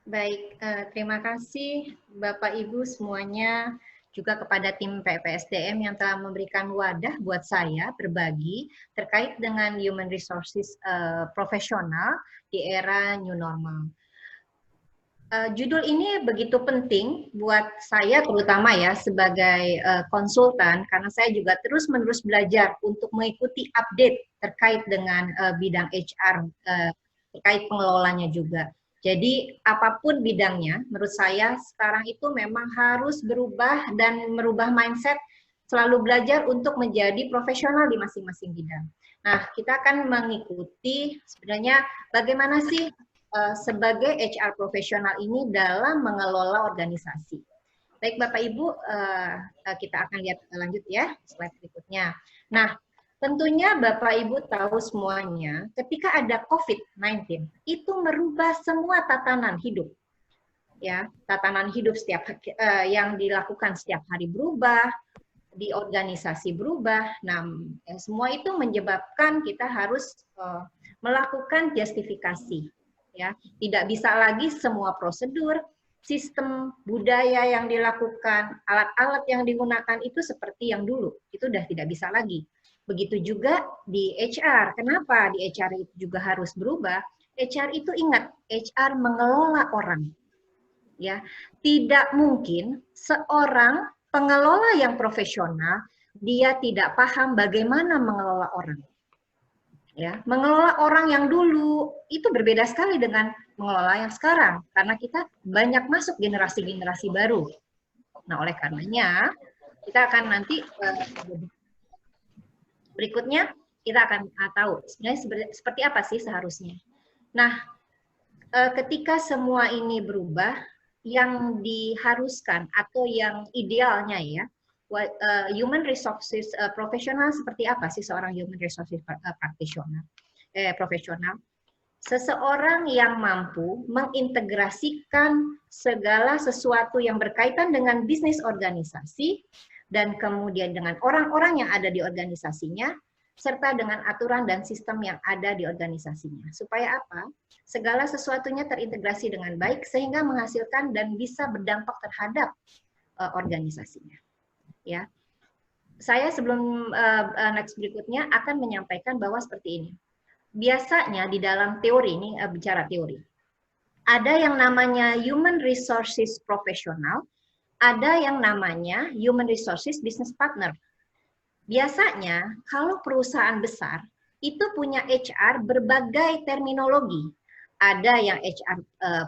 Baik, terima kasih Bapak Ibu semuanya, juga kepada tim PPSDM yang telah memberikan wadah buat saya berbagi terkait dengan human resources profesional di era new normal. Judul ini begitu penting buat saya terutama ya sebagai konsultan, karena saya juga terus-menerus belajar untuk mengikuti update terkait dengan bidang HR, terkait pengelolanya juga. Jadi apapun bidangnya, menurut saya sekarang itu memang harus berubah dan merubah mindset, selalu belajar untuk menjadi profesional di masing-masing bidang. Nah, kita akan mengikuti sebenarnya bagaimana sih sebagai HR profesional ini dalam mengelola organisasi. Baik Bapak Ibu, kita akan lihat lanjut ya slide berikutnya. Nah, tentunya Bapak Ibu tahu semuanya, ketika ada COVID-19 itu merubah semua tatanan hidup. Ya, tatanan hidup setiap yang dilakukan setiap hari berubah, di organisasi berubah. Nah, semua itu menyebabkan kita harus melakukan justifikasi. Ya, tidak bisa lagi semua prosedur, sistem budaya yang dilakukan, alat-alat yang digunakan itu seperti yang dulu. Itu sudah tidak bisa lagi. Begitu juga di HR. Kenapa di HR itu juga harus berubah? HR itu ingat, HR mengelola orang. Ya, tidak mungkin seorang pengelola yang profesional dia tidak paham bagaimana mengelola orang. Ya, mengelola orang yang dulu itu berbeda sekali dengan mengelola yang sekarang karena kita banyak masuk generasi-generasi baru. Nah, oleh karenanya kita akan nanti berikutnya kita akan tahu sebenarnya seperti apa sih seharusnya. Nah, ketika semua ini berubah, yang diharuskan atau yang idealnya ya, human resources profesional seperti apa sih seorang human resources profesional? Seseorang yang mampu mengintegrasikan segala sesuatu yang berkaitan dengan bisnis organisasi dan kemudian dengan orang-orang yang ada di organisasinya, serta dengan aturan dan sistem yang ada di organisasinya. Supaya apa? Segala sesuatunya terintegrasi dengan baik sehingga menghasilkan dan bisa berdampak terhadap organisasinya. Ya, saya sebelum next berikutnya akan menyampaikan bahwa seperti ini. Biasanya di dalam teori ini bicara teori, ada yang namanya human resources profesional, ada yang namanya human resources business partner. Biasanya kalau perusahaan besar itu punya HR berbagai terminologi. Ada yang HR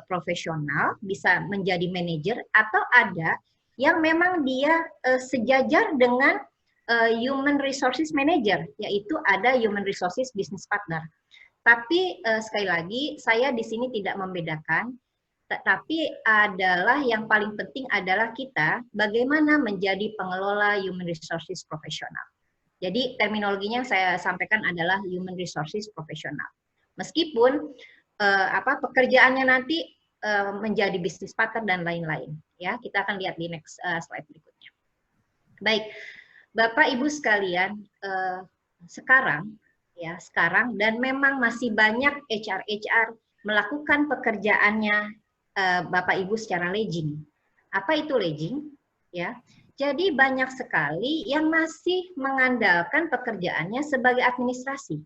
profesional bisa menjadi manajer atau ada yang memang dia sejajar dengan human resources manager, yaitu ada human resources business partner. Tapi sekali lagi saya di sini tidak membedakan, tapi adalah yang paling penting adalah kita bagaimana menjadi pengelola human resources profesional. Jadi terminologinya yang saya sampaikan adalah human resources profesional. Meskipun pekerjaannya nanti menjadi business partner dan lain-lain. Ya, kita akan lihat di next slide berikutnya. Baik, Bapak Ibu sekalian, sekarang dan memang masih banyak HR melakukan pekerjaannya Bapak Ibu secara leasing. Apa itu leasing? Ya, jadi banyak sekali yang masih mengandalkan pekerjaannya sebagai administrasi.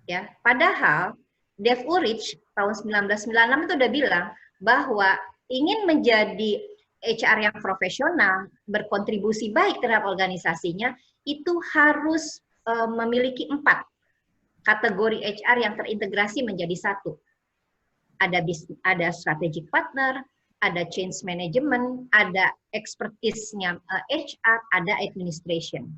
Ya, padahal Dave Ulrich tahun 1996 itu udah bilang bahwa ingin menjadi HR yang profesional, berkontribusi baik terhadap organisasinya, itu harus memiliki 4 kategori HR yang terintegrasi menjadi satu. Ada strategic partner, ada change management, ada expertise-nya HR, ada administration.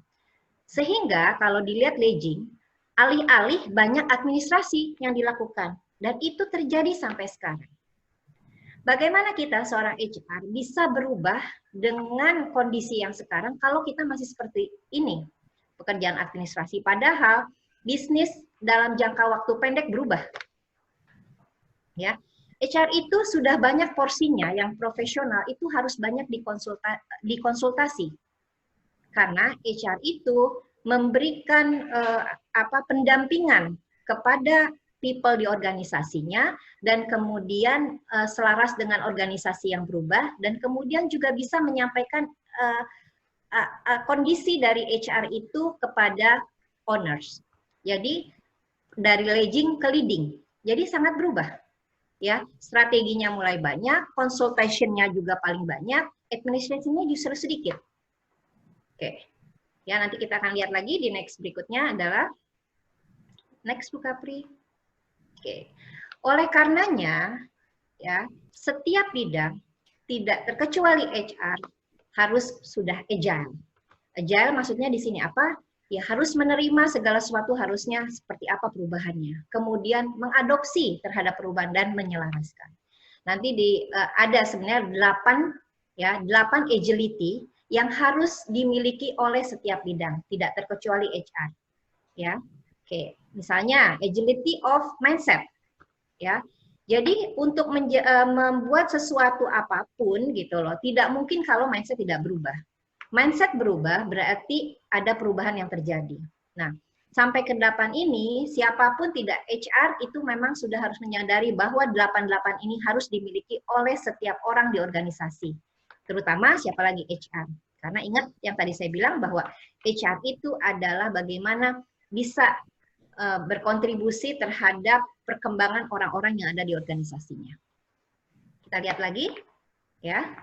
Sehingga kalau dilihat leasing, alih-alih banyak administrasi yang dilakukan. Dan itu terjadi sampai sekarang. Bagaimana kita seorang HR bisa berubah dengan kondisi yang sekarang kalau kita masih seperti ini, pekerjaan administrasi. Padahal bisnis dalam jangka waktu pendek berubah. Ya, HR itu sudah banyak porsinya yang profesional itu harus banyak dikonsultasi. Karena HR itu memberikan pendampingan kepada people di organisasinya, dan kemudian selaras dengan organisasi yang berubah, dan kemudian juga bisa menyampaikan kondisi dari HR itu kepada owners. Jadi dari leading ke leading, jadi sangat berubah. Ya, strateginya mulai banyak, consultation-nya juga paling banyak, administrasinya justru sedikit. Oke, ya nanti kita akan lihat lagi di next berikutnya adalah next Bu Kapri. Oke, oleh karenanya ya setiap bidang tidak terkecuali HR harus sudah agile. Agile maksudnya di sini apa? Ya harus menerima segala sesuatu harusnya seperti apa perubahannya. Kemudian mengadopsi terhadap perubahan dan menyelaraskan. Nanti ada sebenarnya 8 agility yang harus dimiliki oleh setiap bidang, tidak terkecuali HR. Ya. Oke, misalnya agility of mindset. Ya. Jadi untuk membuat sesuatu apapun gitu loh, tidak mungkin kalau mindset tidak berubah. Mindset berubah berarti ada perubahan yang terjadi. Nah, sampai ke 8 ini, siapapun tidak HR itu memang sudah harus menyadari bahwa 8 ini harus dimiliki oleh setiap orang di organisasi. Terutama siapa lagi HR. Karena ingat yang tadi saya bilang bahwa HR itu adalah bagaimana bisa berkontribusi terhadap perkembangan orang-orang yang ada di organisasinya. Kita lihat lagi, ya.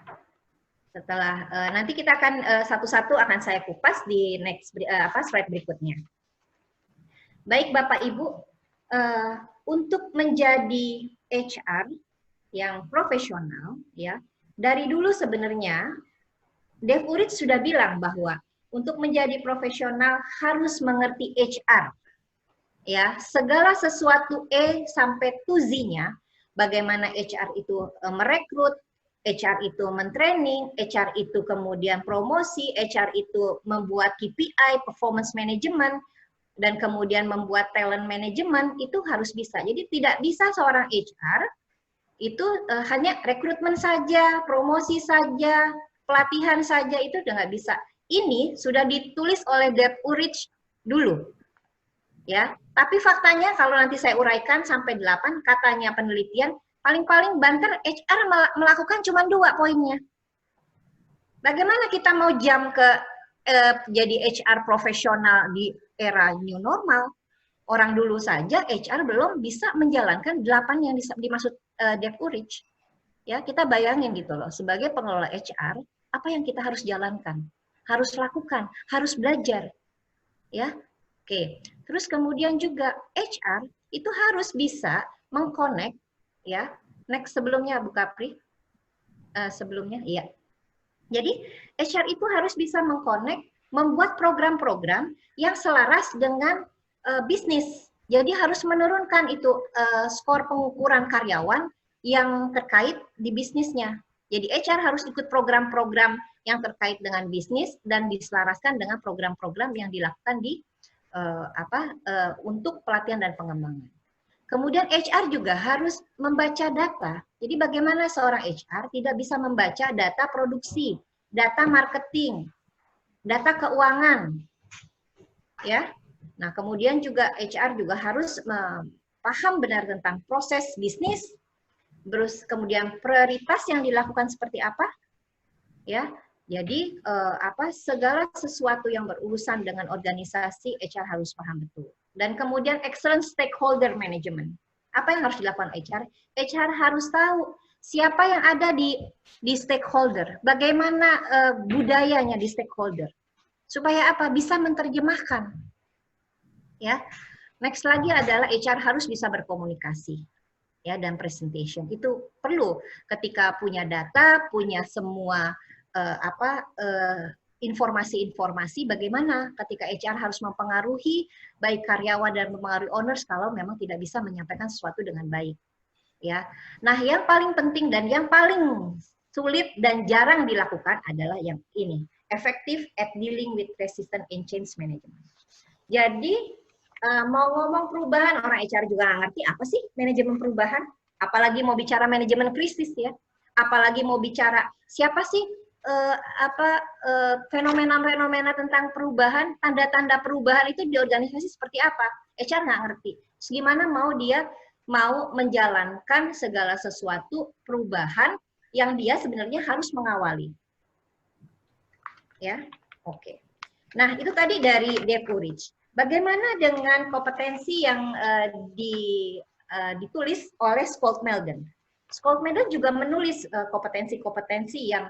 Setelah nanti kita akan satu-satu akan saya kupas di next slide berikutnya. Baik Bapak Ibu, untuk menjadi HR yang profesional, ya dari dulu sebenarnya Dave Ulrich sudah bilang bahwa untuk menjadi profesional harus mengerti HR. Ya, segala sesuatu sampai to Z-nya, bagaimana HR itu merekrut, HR itu mentraining, HR itu kemudian promosi, HR itu membuat KPI, performance management, dan kemudian membuat talent management, itu harus bisa. Jadi tidak bisa seorang HR itu hanya rekrutmen saja, promosi saja, pelatihan saja, itu udah nggak bisa. Ini sudah ditulis oleh Dave Ulrich dulu. Ya, tapi faktanya kalau nanti saya uraikan sampai 8, katanya penelitian, paling-paling banter HR melakukan cuma 2 poinnya. Bagaimana kita mau jump ke jadi HR profesional di era new normal? Orang dulu saja HR belum bisa menjalankan 8 yang dimaksud Dave Ulrich. Ya, kita bayangin gitu loh, sebagai pengelola HR, apa yang kita harus jalankan? Harus lakukan, harus belajar. Ya. Oke, terus kemudian juga HR itu harus bisa mengconnect, ya. Next sebelumnya Bu Kapri, sebelumnya, iya. Jadi HR itu harus bisa mengconnect, membuat program-program yang selaras dengan bisnis. Jadi harus menurunkan itu skor pengukuran karyawan yang terkait di bisnisnya. Jadi HR harus ikut program-program yang terkait dengan bisnis dan diselaraskan dengan program-program yang dilakukan di untuk pelatihan dan pengembangan. Kemudian HR juga harus membaca data. Jadi bagaimana seorang HR tidak bisa membaca data produksi, data marketing, data keuangan, ya. Nah kemudian juga HR juga harus paham benar tentang proses bisnis, terus kemudian prioritas yang dilakukan seperti apa, ya. Jadi segala sesuatu yang berurusan dengan organisasi HR harus paham betul. Dan kemudian excellent stakeholder management. Apa yang harus dilakukan HR? HR harus tahu siapa yang ada di stakeholder, bagaimana budayanya di stakeholder, supaya apa? Bisa menerjemahkan. Ya. Next lagi adalah HR harus bisa berkomunikasi. Ya, dan presentation. Itu perlu ketika punya data, punya semua informasi-informasi bagaimana ketika HR harus mempengaruhi baik karyawan dan mempengaruhi owners kalau memang tidak bisa menyampaikan sesuatu dengan baik. Ya. Nah, yang paling penting dan yang paling sulit dan jarang dilakukan adalah yang ini, effective at dealing with resistance and change management. Jadi mau ngomong perubahan, orang HR juga nggak ngerti apa sih manajemen perubahan, apalagi mau bicara manajemen krisis ya, apalagi mau bicara siapa sih fenomena-fenomena tentang perubahan, tanda-tanda perubahan itu di organisasi seperti apa. HR nggak ngerti. Terus gimana mau dia mau menjalankan segala sesuatu perubahan yang dia sebenarnya harus mengawali. Ya, oke. Nah, itu tadi dari Dave Ulrich. Bagaimana dengan kompetensi yang ditulis oleh Scott-Meldon? Scott-Meldon juga menulis kompetensi-kompetensi yang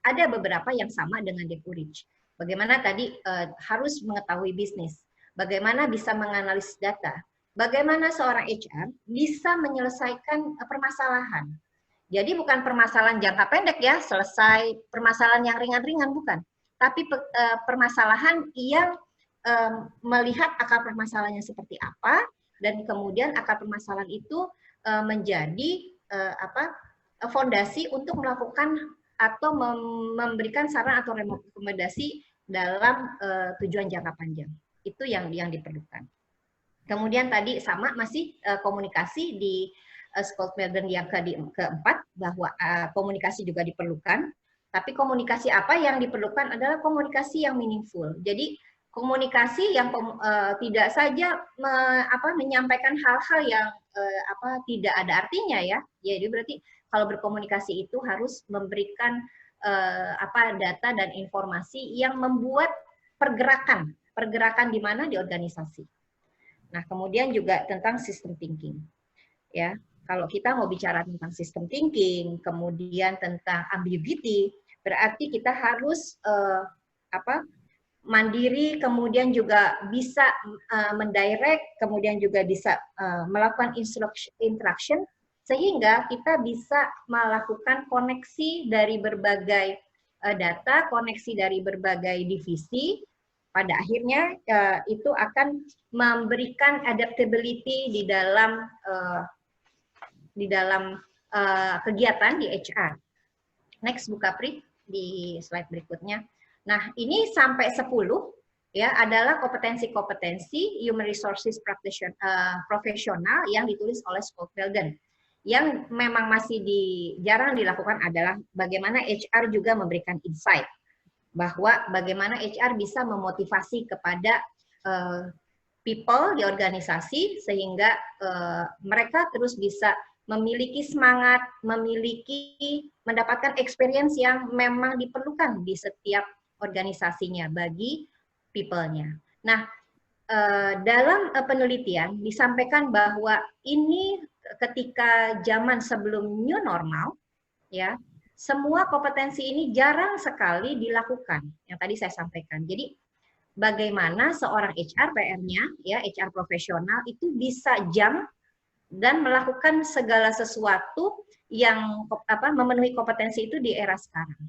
ada beberapa yang sama dengan Dave Ulrich. Bagaimana tadi harus mengetahui bisnis, bagaimana bisa menganalisis data, bagaimana seorang HR bisa menyelesaikan permasalahan. Jadi bukan permasalahan jangka pendek ya, selesai permasalahan yang ringan-ringan, bukan. Tapi permasalahan yang melihat akar permasalahannya seperti apa, dan kemudian akar permasalahan itu menjadi fondasi untuk melakukan atau memberikan saran atau rekomendasi dalam tujuan jangka panjang. Itu yang diperlukan. Kemudian tadi sama masih komunikasi di Scott-Meldon yang keempat, bahwa komunikasi juga diperlukan, tapi komunikasi apa yang diperlukan adalah komunikasi yang meaningful. Jadi komunikasi yang tidak saja menyampaikan hal-hal yang tidak ada artinya ya. Jadi berarti kalau berkomunikasi itu harus memberikan data dan informasi yang membuat pergerakan di mana di organisasi. Nah, kemudian juga tentang system thinking. Ya, kalau kita mau bicara tentang system thinking, kemudian tentang ambiguity, berarti kita harus mandiri, kemudian juga bisa mendirect, kemudian juga bisa melakukan interaction, sehingga kita bisa melakukan koneksi dari berbagai data, koneksi dari berbagai divisi, pada akhirnya itu akan memberikan adaptability di dalam kegiatan di HR. Next, Bu Kapri, di slide berikutnya. Nah, ini sampai 10 ya adalah kompetensi-kompetensi human resources profesional yang ditulis oleh Scott-Meldon. Yang memang masih jarang dilakukan adalah bagaimana HR juga memberikan insight, bahwa bagaimana HR bisa memotivasi kepada people di organisasi sehingga mereka terus bisa memiliki semangat, mendapatkan experience yang memang diperlukan di setiap organisasinya bagi people-nya. Nah, dalam penelitian disampaikan bahwa ini ketika zaman sebelum new normal, ya, semua kompetensi ini jarang sekali dilakukan, yang tadi saya sampaikan. Jadi, bagaimana seorang HR PR-nya, ya, HR profesional itu bisa jump dan melakukan segala sesuatu yang memenuhi kompetensi itu di era sekarang.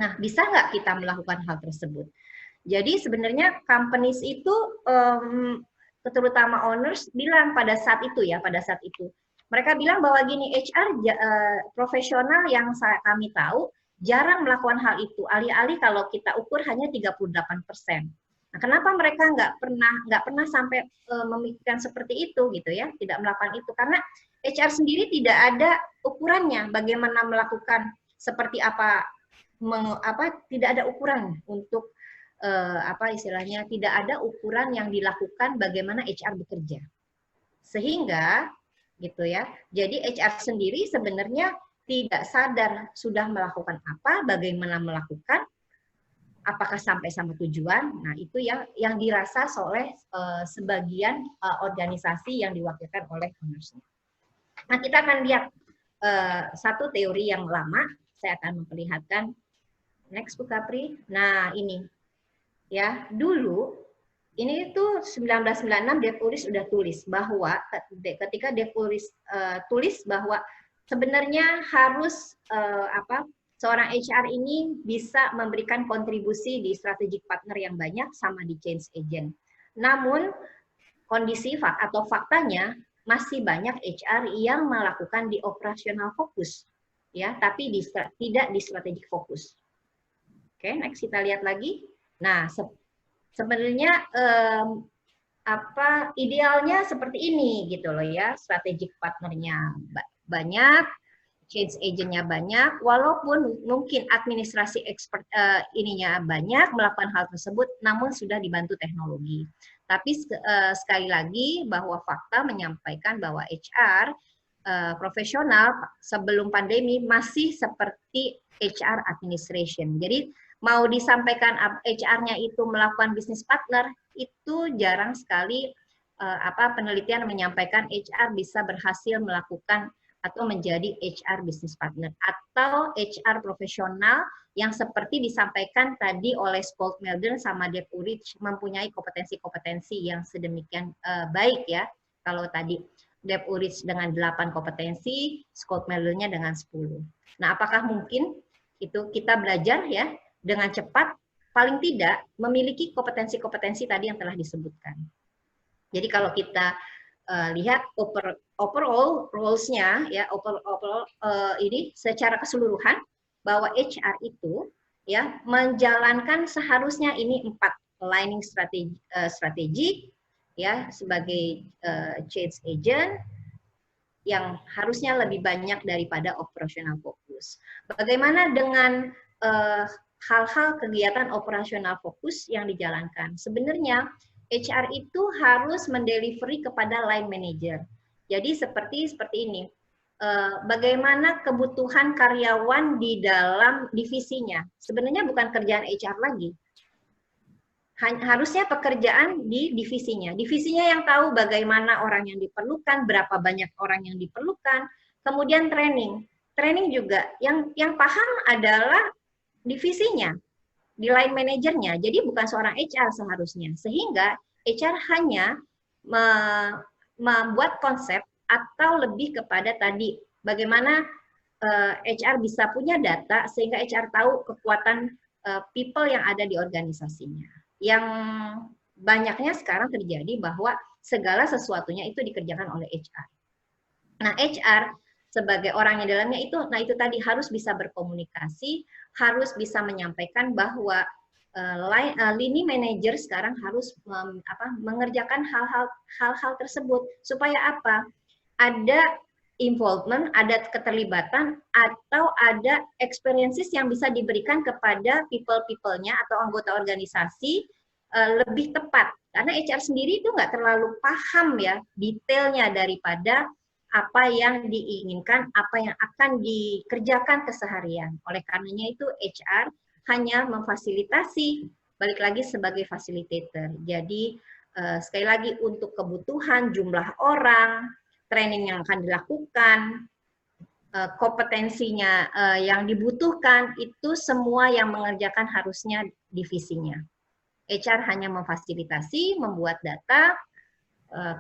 Nah, bisa nggak kita melakukan hal tersebut? Jadi sebenarnya companies itu, terutama owners, bilang pada saat itu, mereka bilang bahwa gini, HR profesional yang kami tahu jarang melakukan hal itu. Alih-alih kalau kita ukur hanya 38%. Nah, kenapa mereka nggak pernah sampai memikirkan seperti itu gitu ya, tidak melakukan itu? Karena HR sendiri tidak ada ukurannya, bagaimana melakukan seperti apa, tidak ada ukuran untuk istilahnya, tidak ada ukuran yang dilakukan bagaimana HR bekerja. Sehingga gitu ya, jadi HR sendiri sebenarnya tidak sadar sudah melakukan apa, bagaimana melakukan, apakah sampai sama tujuan. Nah, itu yang dirasa oleh sebagian organisasi yang diwakilkan oleh ownersnya. Nah, kita akan lihat satu teori yang lama. Saya akan memperlihatkan. Next, Bu Kapri. Nah, ini ya, dulu ini itu 1996 Dave Ulrich sudah tulis bahwa ketika Dave Ulrich tulis bahwa sebenarnya harus seorang HR ini bisa memberikan kontribusi di strategic partner yang banyak sama di change agent. Namun kondisi atau faktanya masih banyak HR yang melakukan di operasional fokus, ya, tapi tidak di strategic fokus. Oke, next kita lihat lagi. Nah, sebenarnya idealnya seperti ini gitu loh ya, strategic partnernya banyak, change agent-nya banyak, walaupun mungkin administrasi expert ininya banyak melakukan hal tersebut, namun sudah dibantu teknologi. Tapi sekali lagi bahwa fakta menyampaikan bahwa HR profesional sebelum pandemi masih seperti HR administration. Jadi mau disampaikan HR-nya itu melakukan business partner, itu jarang sekali penelitian menyampaikan HR bisa berhasil melakukan atau menjadi HR business partner atau HR profesional yang seperti disampaikan tadi oleh Scott Melden sama Dave Ulrich mempunyai kompetensi-kompetensi yang sedemikian baik ya. Kalau tadi Dave Ulrich dengan 8 kompetensi, Scott Melden-nya dengan 10. Nah, apakah mungkin itu kita belajar ya dengan cepat paling tidak memiliki kompetensi-kompetensi tadi yang telah disebutkan. Jadi kalau kita lihat overall roles-nya ya overall ini secara keseluruhan bahwa HR itu ya menjalankan seharusnya ini 4 aligning strategi ya sebagai change agent yang harusnya lebih banyak daripada operational fokus. Bagaimana dengan hal-hal kegiatan operasional fokus yang dijalankan? Sebenarnya HR itu harus mendelivery kepada line manager. Jadi seperti ini. Bagaimana kebutuhan karyawan di dalam divisinya? Sebenarnya bukan kerjaan HR lagi. Harusnya pekerjaan di divisinya. Divisinya yang tahu bagaimana orang yang diperlukan, berapa banyak orang yang diperlukan, kemudian training. Training juga yang paham adalah divisinya, di line manajernya. Jadi bukan seorang HR seharusnya. Sehingga HR hanya membuat konsep atau lebih kepada tadi bagaimana HR bisa punya data sehingga HR tahu kekuatan people yang ada di organisasinya. Yang banyaknya sekarang terjadi bahwa segala sesuatunya itu dikerjakan oleh HR. Nah, HR sebagai orang yang dalamnya itu, nah itu tadi harus bisa berkomunikasi, harus bisa menyampaikan bahwa lini manajer sekarang harus mengerjakan hal-hal tersebut supaya apa? Ada involvement, ada keterlibatan atau ada experiences yang bisa diberikan kepada people-people-nya atau anggota organisasi lebih tepat. Karena HR sendiri itu nggak terlalu paham ya detailnya daripada apa yang diinginkan, apa yang akan dikerjakan keseharian. Oleh karenanya itu HR hanya memfasilitasi, balik lagi sebagai facilitator. Jadi sekali lagi untuk kebutuhan jumlah orang, training yang akan dilakukan, kompetensinya yang dibutuhkan, itu semua yang mengerjakan harusnya divisinya. HR hanya memfasilitasi, membuat data,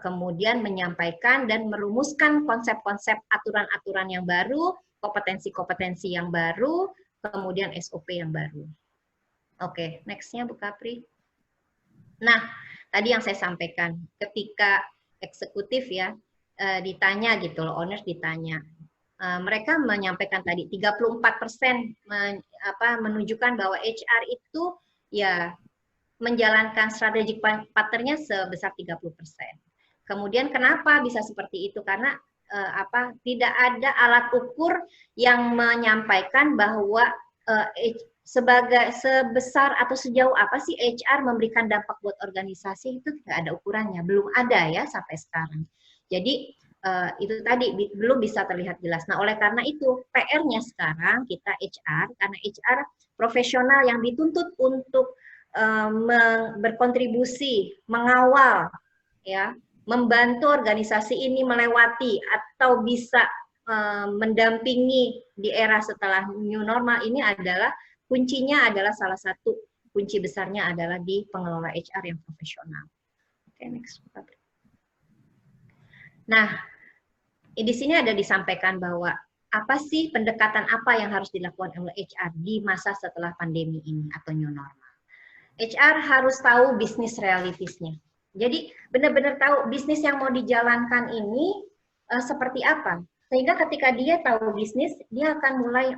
kemudian menyampaikan dan merumuskan konsep-konsep aturan-aturan yang baru, kompetensi-kompetensi yang baru, kemudian SOP yang baru. Oke, next-nya Bu Kapri. Nah, tadi yang saya sampaikan, ketika eksekutif ya, ditanya gitu loh, owners ditanya. Mereka menyampaikan tadi 34% menunjukkan bahwa HR itu ya menjalankan strategic partnernya sebesar 30%. Kemudian kenapa bisa seperti itu? Karena tidak ada alat ukur yang menyampaikan bahwa sebesar atau sejauh apa sih HR memberikan dampak buat organisasi, itu tidak ada ukurannya, belum ada ya sampai sekarang. Jadi itu tadi belum bisa terlihat jelas. Nah, oleh karena itu PR-nya sekarang kita HR, karena HR profesional yang dituntut untuk berkontribusi, mengawal, ya, membantu organisasi ini melewati atau bisa mendampingi di era setelah new normal ini adalah kuncinya adalah salah satu kunci besarnya adalah di pengelola HR yang profesional. Oke, next. Nah, di sini ada disampaikan bahwa apa sih pendekatan apa yang harus dilakukan oleh HR di masa setelah pandemi ini atau new normal. HR harus tahu bisnis realitasnya. Jadi benar-benar tahu bisnis yang mau dijalankan ini seperti apa. Sehingga ketika dia tahu bisnis, dia akan mulai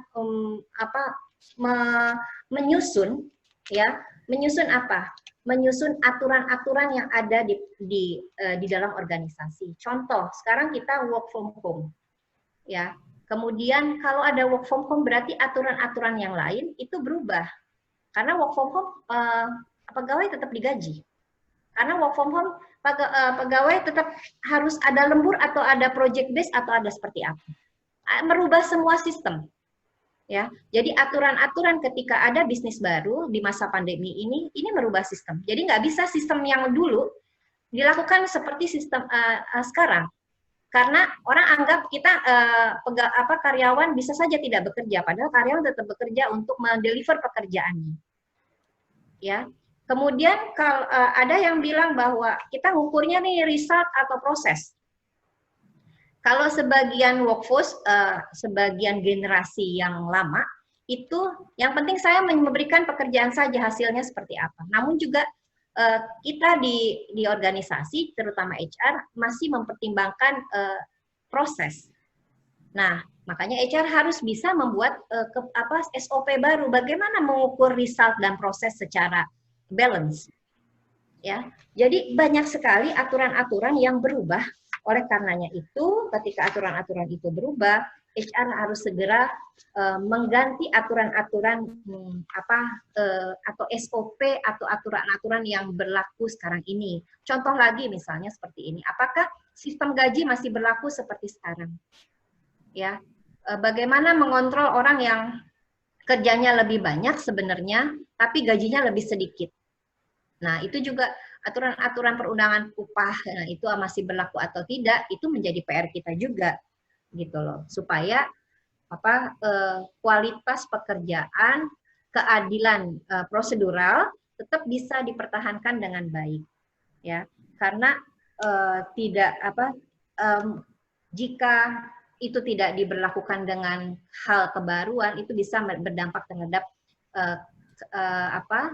menyusun ya, menyusun apa? Menyusun aturan-aturan yang ada di dalam organisasi. Contoh, sekarang kita work from home. Ya. Kemudian kalau ada work from home berarti aturan-aturan yang lain itu berubah. Karena work from home pegawai tetap digaji. Karena work from home pegawai tetap harus ada lembur atau ada project base atau ada seperti apa. Merubah semua sistem. Ya, jadi aturan-aturan ketika ada bisnis baru di masa pandemi ini merubah sistem. Jadi nggak bisa sistem yang dulu dilakukan seperti sistem sekarang. Karena orang anggap kita karyawan bisa saja tidak bekerja, padahal karyawan tetap bekerja untuk mendeliver pekerjaannya. Ya, kemudian kalau ada yang bilang bahwa kita ngukurnya nih result atau proses. Kalau sebagian workforce, sebagian generasi yang lama itu yang penting saya memberikan pekerjaan saja hasilnya seperti apa. Namun juga kita di organisasi, terutama HR, masih mempertimbangkan proses. Nah, makanya HR harus bisa membuat SOP baru, bagaimana mengukur result dan proses secara balance. Ya, jadi banyak sekali aturan-aturan yang berubah. Oleh karenanya itu, ketika aturan-aturan itu berubah, HR harus segera mengganti aturan-aturan atau SOP atau aturan-aturan yang berlaku sekarang ini. Contoh lagi misalnya seperti ini, apakah sistem gaji masih berlaku seperti sekarang? Ya, bagaimana mengontrol orang yang kerjanya lebih banyak sebenarnya, tapi gajinya lebih sedikit. Nah, itu juga aturan-aturan perundangan upah, nah, itu masih berlaku atau tidak, itu menjadi PR kita juga. Gitu loh, supaya kualitas pekerjaan, keadilan prosedural tetap bisa dipertahankan dengan baik, ya. Karena jika itu tidak diberlakukan dengan hal kebaruan, itu bisa berdampak terhadap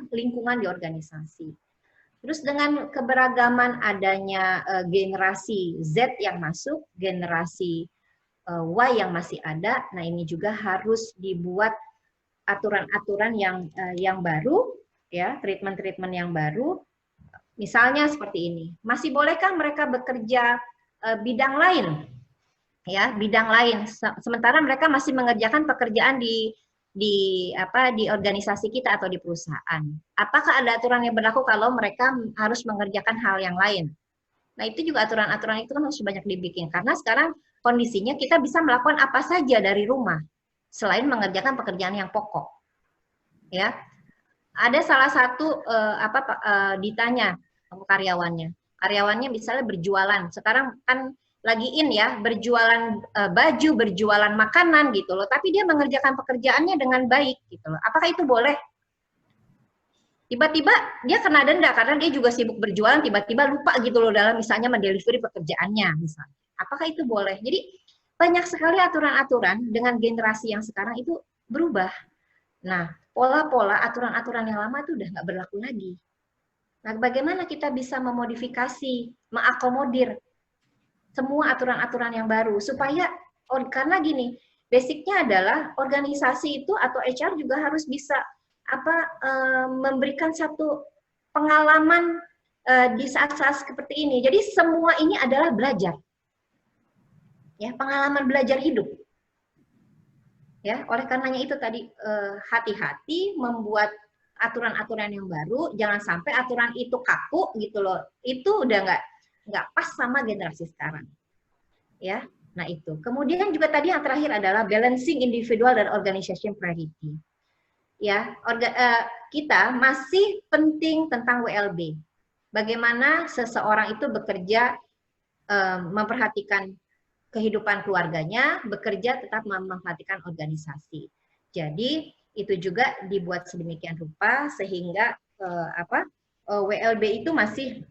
lingkungan di organisasi. Terus dengan keberagaman adanya generasi Z yang masuk, generasi Y yang masih ada, nah ini juga harus dibuat aturan-aturan yang baru, ya, treatment-treatment yang baru. Misalnya seperti ini, masih bolehkah mereka bekerja bidang lain, ya, bidang lain, sementara mereka masih mengerjakan pekerjaan di organisasi kita atau di perusahaan. Apakah ada aturan yang berlaku kalau mereka harus mengerjakan hal yang lain? Nah, itu juga aturan-aturan itu kan harus banyak dibikin, karena sekarang kondisinya kita bisa melakukan apa saja dari rumah selain mengerjakan pekerjaan yang pokok. Ya. Ada salah satu ditanya karyawannya. Karyawannya misalnya berjualan. Sekarang kan lagi in ya, berjualan baju, berjualan makanan gitu loh, tapi dia mengerjakan pekerjaannya dengan baik gitu loh. Apakah itu boleh? Tiba-tiba dia kena denda karena dia juga sibuk berjualan, tiba-tiba lupa gitu loh dalam misalnya mendelivery pekerjaannya misalnya. Apakah itu boleh? Jadi banyak sekali aturan-aturan dengan generasi yang sekarang itu berubah. Nah, pola-pola aturan-aturan yang lama itu udah nggak berlaku lagi. Nah, bagaimana kita bisa memodifikasi, mengakomodir semua aturan-aturan yang baru supaya karena gini, basicnya adalah organisasi itu atau HR juga harus bisa memberikan satu pengalaman di saat-saat seperti ini. Jadi semua ini adalah belajar, ya, pengalaman belajar hidup. Ya, oleh karenanya itu tadi hati-hati membuat aturan-aturan yang baru, jangan sampai aturan itu kaku gitu loh. Itu udah nggak pas sama generasi sekarang. Ya, nah itu. Kemudian juga tadi yang terakhir adalah balancing individual dan organization priority. Ya, kita masih penting tentang WLB. Bagaimana seseorang itu bekerja memperhatikan kehidupan keluarganya, bekerja tetap memperhatikan organisasi. Jadi itu juga dibuat sedemikian rupa sehingga WLB itu masih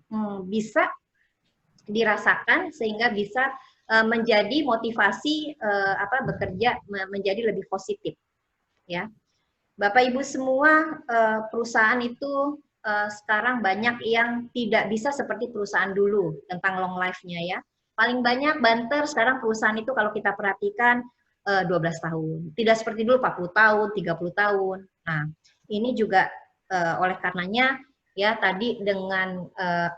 bisa dirasakan sehingga bisa menjadi motivasi bekerja menjadi lebih positif, ya. Bapak Ibu semua, perusahaan itu sekarang banyak yang tidak bisa seperti perusahaan dulu tentang long life-nya ya. Paling banyak Banter sekarang perusahaan itu kalau kita perhatikan 12 tahun. Tidak seperti dulu 40 tahun, 30 tahun. Nah, ini juga oleh karenanya ya tadi dengan 4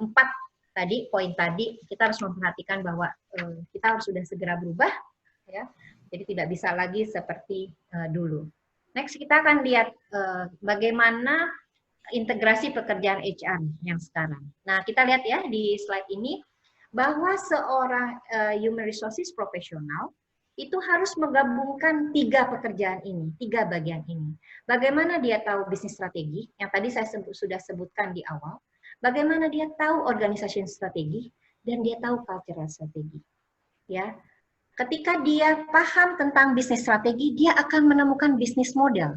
tadi poin tadi kita harus memperhatikan bahwa kita harus sudah segera berubah ya. Jadi tidak bisa lagi seperti dulu. Next kita akan lihat bagaimana integrasi pekerjaan HR yang sekarang. Nah, kita lihat ya di slide ini bahwa seorang human resources profesional itu harus menggabungkan 3 pekerjaan ini, 3 bagian ini. Bagaimana dia tahu bisnis strategi, yang tadi saya sudah sebutkan di awal, bagaimana dia tahu organisasi strategi, dan dia tahu cultural strategi. Ya, ketika dia paham tentang bisnis strategi, dia akan menemukan bisnis model.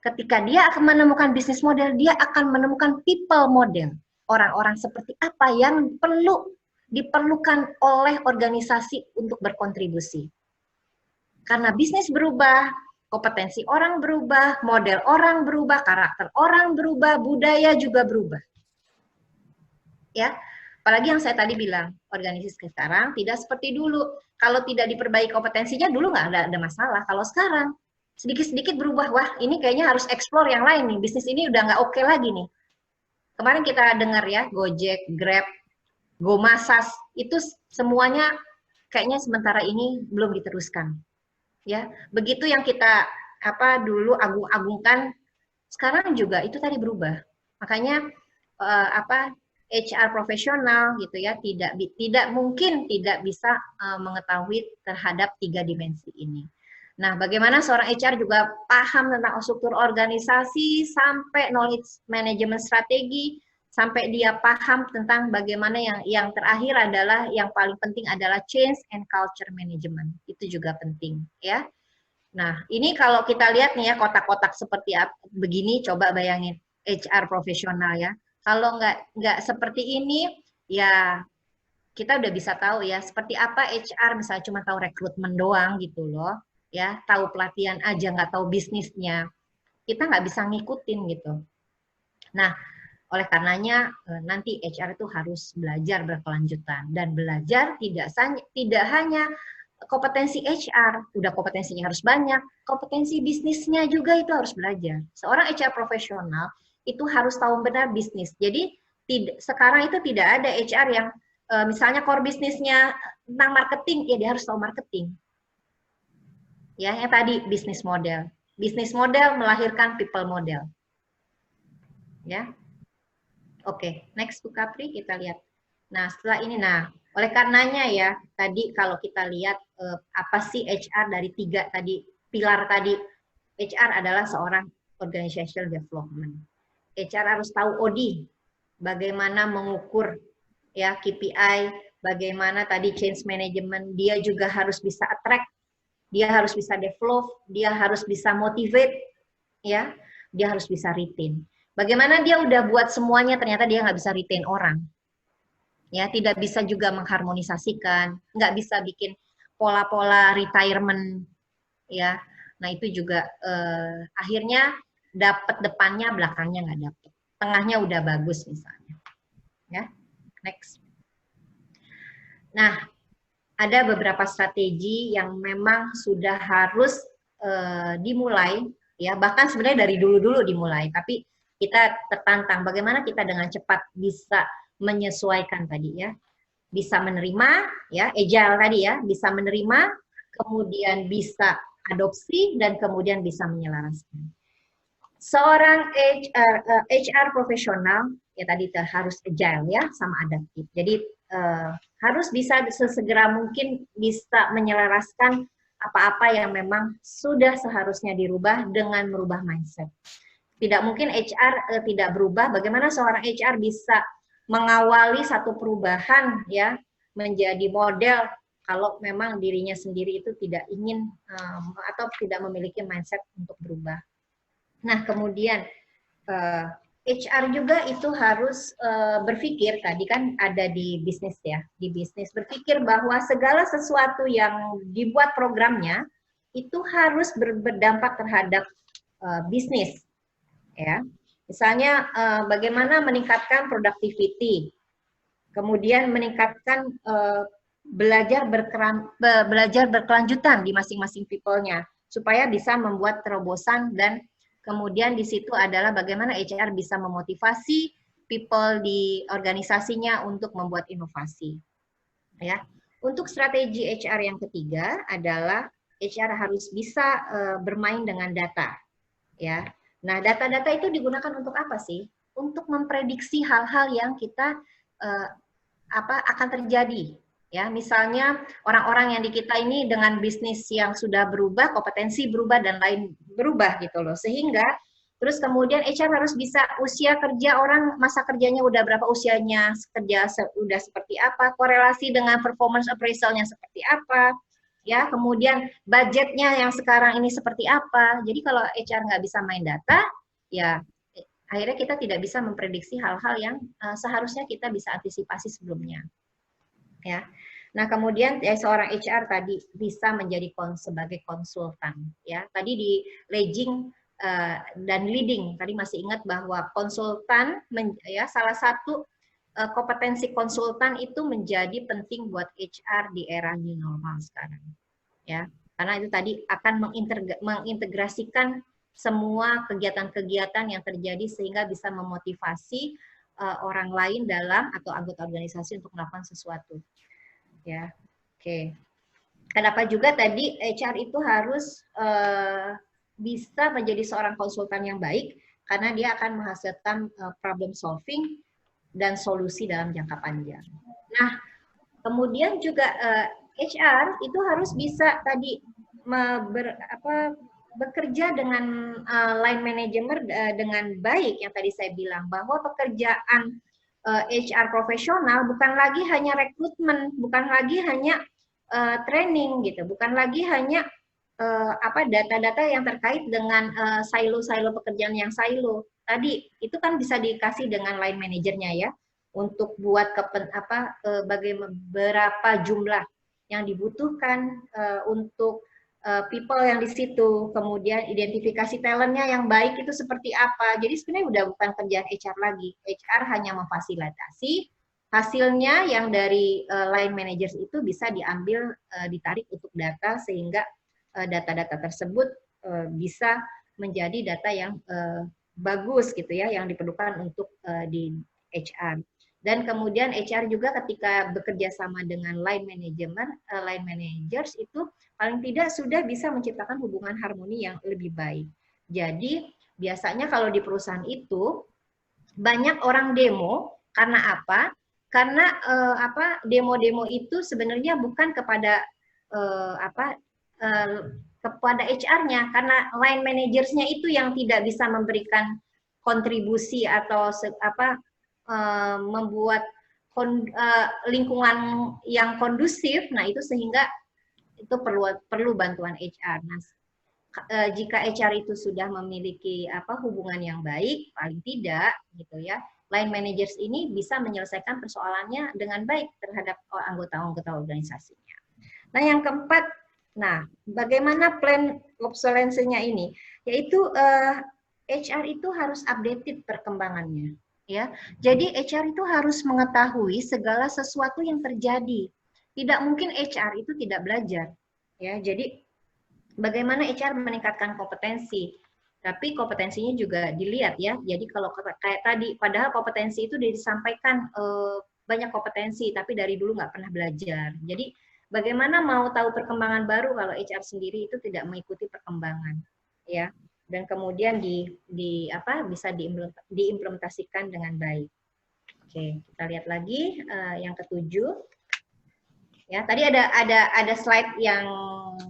Ketika dia akan menemukan bisnis model, dia akan menemukan people model. Orang-orang seperti apa yang perlu diperlukan oleh organisasi untuk berkontribusi. Karena bisnis berubah, kompetensi orang berubah, model orang berubah, karakter orang berubah, budaya juga berubah. Ya, apalagi yang saya tadi bilang, organisasi sekarang tidak seperti dulu. Kalau tidak diperbaiki kompetensinya, dulu nggak ada masalah. Kalau sekarang, sedikit-sedikit berubah, wah ini kayaknya harus explore yang lain nih, bisnis ini udah nggak oke lagi nih. Kemarin kita dengar ya, Gojek, Grab, GoMasas, itu semuanya kayaknya sementara ini belum diteruskan. Ya, begitu yang kita dulu agung-agungkan, sekarang juga itu tadi berubah. Makanya HR profesional gitu ya tidak mungkin tidak bisa mengetahui terhadap 3 dimensi ini. Nah, bagaimana seorang HR juga paham tentang struktur organisasi sampai knowledge management strategi, sampai dia paham tentang bagaimana yang terakhir adalah yang paling penting adalah change and culture management. Itu juga penting ya. Nah, ini kalau kita lihat nih ya kotak-kotak seperti begini, coba bayangin HR profesional ya. Kalau nggak seperti ini, ya kita udah bisa tahu ya seperti apa HR misalnya cuma tahu rekrutmen doang gitu loh, ya tahu pelatihan aja nggak tahu bisnisnya, kita nggak bisa ngikutin gitu. Nah, oleh karenanya nanti HR itu harus belajar berkelanjutan dan belajar tidak hanya kompetensi HR, udah kompetensinya harus banyak, kompetensi bisnisnya juga itu harus belajar. Seorang HR profesional itu harus tahu benar bisnis. Jadi sekarang itu tidak ada HR yang misalnya core bisnisnya tentang marketing, ya dia harus tahu marketing. Ya, yang tadi bisnis model. Bisnis model melahirkan people model. Ya. Oke, next Bu Kapri kita lihat. Nah, setelah ini oleh karenanya ya, tadi kalau kita lihat apa sih HR dari 3 tadi pilar tadi. HR adalah seorang organizational development. HR harus tahu OD, bagaimana mengukur ya KPI, bagaimana tadi change management, dia juga harus bisa attract, dia harus bisa develop, dia harus bisa motivate, ya, dia harus bisa retain. Bagaimana dia udah buat semuanya, ternyata dia nggak bisa retain orang. Ya, tidak bisa juga mengharmonisasikan, nggak bisa bikin pola-pola retirement, ya. Nah, itu juga akhirnya dapat depannya, belakangnya nggak dapat. Tengahnya udah bagus misalnya. Ya, next. Nah, ada beberapa strategi yang memang sudah harus dimulai, ya bahkan sebenarnya dari dulu-dulu dimulai, tapi kita tertantang bagaimana kita dengan cepat bisa menyesuaikan tadi ya, bisa menerima ya, agile tadi ya, bisa menerima, kemudian bisa adopsi dan kemudian bisa menyelaraskan. Seorang HR profesional ya tadi harus agile ya sama adaptif. Jadi harus bisa sesegera mungkin bisa menyelaraskan apa-apa yang memang sudah seharusnya dirubah dengan merubah mindset. Tidak mungkin HR tidak berubah. Bagaimana seorang HR bisa mengawali satu perubahan ya menjadi model kalau memang dirinya sendiri itu tidak ingin atau tidak memiliki mindset untuk berubah. Nah, kemudian HR juga itu harus berpikir, tadi kan ada di bisnis ya, di bisnis berpikir bahwa segala sesuatu yang dibuat programnya itu harus berdampak terhadap bisnis. Ya, misalnya bagaimana meningkatkan productivity, kemudian meningkatkan belajar berkelanjutan di masing-masing people-nya, supaya bisa membuat terobosan dan kemudian di situ adalah bagaimana HR bisa memotivasi people di organisasinya untuk membuat inovasi. Ya. Untuk strategi HR yang ketiga adalah HR harus bisa bermain dengan data, ya. Nah, data-data itu digunakan untuk apa sih? Untuk memprediksi hal-hal yang kita akan terjadi. Ya, misalnya orang-orang yang di kita ini dengan bisnis yang sudah berubah, kompetensi berubah dan lain berubah gitu loh. Sehingga terus kemudian HR harus bisa usia kerja orang, masa kerjanya udah berapa, usianya kerja udah seperti apa, korelasi dengan performance appraisalnya seperti apa, ya, kemudian budgetnya yang sekarang ini seperti apa. Jadi kalau HR nggak bisa main data, ya akhirnya kita tidak bisa memprediksi hal-hal yang seharusnya kita bisa antisipasi sebelumnya. Ya. Nah, kemudian seorang HR tadi bisa menjadi sebagai konsultan, ya. Tadi di leading dan leading, tadi masih ingat bahwa konsultan ya salah satu kompetensi konsultan itu menjadi penting buat HR di era new normal sekarang. Ya. Karena itu tadi akan mengintegrasikan semua kegiatan-kegiatan yang terjadi sehingga bisa memotivasi orang lain dalam atau anggota organisasi untuk melakukan sesuatu. Ya, oke. Kenapa juga tadi HR itu harus bisa menjadi seorang konsultan yang baik karena dia akan menghasilkan problem solving dan solusi dalam jangka panjang. Nah, kemudian juga HR itu harus bisa tadi bekerja dengan line manajemen dengan baik yang tadi saya bilang bahwa pekerjaan HR profesional bukan lagi hanya rekrutmen, bukan lagi hanya training gitu, bukan lagi hanya data-data yang terkait dengan silo-silo pekerjaan yang silo. Tadi itu kan bisa dikasih dengan line manajernya ya untuk buat bagaimana berapa jumlah yang dibutuhkan untuk people yang di situ, kemudian identifikasi talentnya yang baik itu seperti apa. Jadi sebenarnya udah bukan kerjaan HR lagi. HR hanya memfasilitasi hasilnya yang dari line managers itu bisa diambil, ditarik untuk data sehingga data-data tersebut bisa menjadi data yang bagus gitu ya, yang diperlukan untuk di HR. Dan kemudian HR juga ketika bekerja sama dengan line managers itu paling tidak sudah bisa menciptakan hubungan harmoni yang lebih baik. Jadi biasanya kalau di perusahaan itu banyak orang demo karena apa? Karena demo-demo itu sebenarnya bukan kepada kepada HR-nya, karena line managersnya itu yang tidak bisa memberikan kontribusi atau membuat lingkungan yang kondusif. Nah itu sehingga itu perlu bantuan HR. Nah, jika HR itu sudah memiliki hubungan yang baik, paling tidak gitu ya, line managers ini bisa menyelesaikan persoalannya dengan baik terhadap anggota-anggota organisasinya. Nah, yang keempat, bagaimana plan obsolescence-nya ini? Yaitu HR itu harus updated perkembangannya, ya. Jadi HR itu harus mengetahui segala sesuatu yang terjadi. Tidak mungkin HR itu tidak belajar, ya. Jadi bagaimana HR meningkatkan kompetensi, tapi kompetensinya juga dilihat ya. Jadi kalau kayak tadi, padahal kompetensi itu disampaikan banyak kompetensi, tapi dari dulu nggak pernah belajar. Jadi bagaimana mau tahu perkembangan baru kalau HR sendiri itu tidak mengikuti perkembangan, ya. Dan kemudian bisa diimplementasikan dengan baik. Oke, kita lihat lagi yang ketujuh. Ya, tadi ada slide yang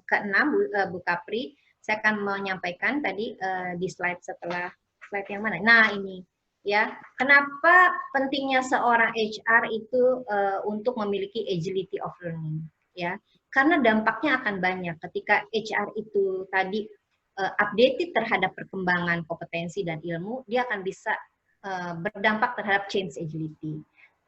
keenam, Bu Kapri. Saya akan menyampaikan tadi di slide setelah slide yang mana. Nah, ini ya. Kenapa pentingnya seorang HR itu untuk memiliki agility of learning, ya? Karena dampaknya akan banyak ketika HR itu tadi updated terhadap perkembangan kompetensi dan ilmu, dia akan bisa berdampak terhadap change agility,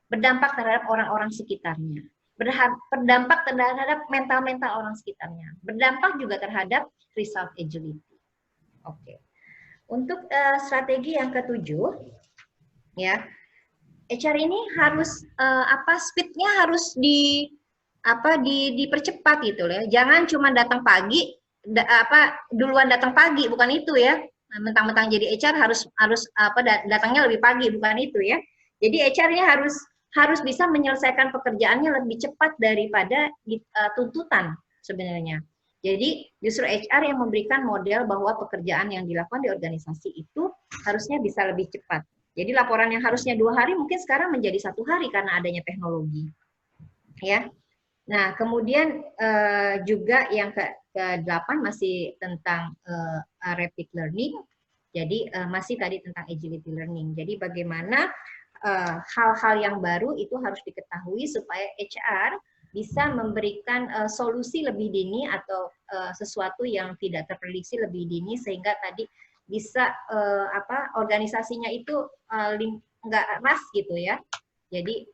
berdampak terhadap orang-orang sekitarnya, berdampak terhadap mental-mental orang sekitarnya, berdampak juga terhadap result agility. Oke. Untuk strategi yang ketujuh, ya, HR ini harus speed-nya harus dipercepat gitu loh. Jangan cuma datang pagi, duluan datang pagi, bukan itu ya. Mentang-mentang jadi HR harus datangnya lebih pagi, bukan itu ya. Jadi HR-nya harus bisa menyelesaikan pekerjaannya lebih cepat daripada tuntutan sebenarnya. Jadi justru HR yang memberikan model bahwa pekerjaan yang dilakukan di organisasi itu harusnya bisa lebih cepat. Jadi laporan yang harusnya 2 hari mungkin sekarang menjadi 1 hari karena adanya teknologi. Ya. Nah, kemudian juga yang ke-8 masih tentang rapid learning. Jadi masih tadi tentang agility learning. Jadi bagaimana hal-hal yang baru itu harus diketahui supaya HR bisa memberikan solusi lebih dini atau sesuatu yang tidak terprediksi lebih dini sehingga tadi bisa organisasinya itu nggak ras gitu ya. Jadi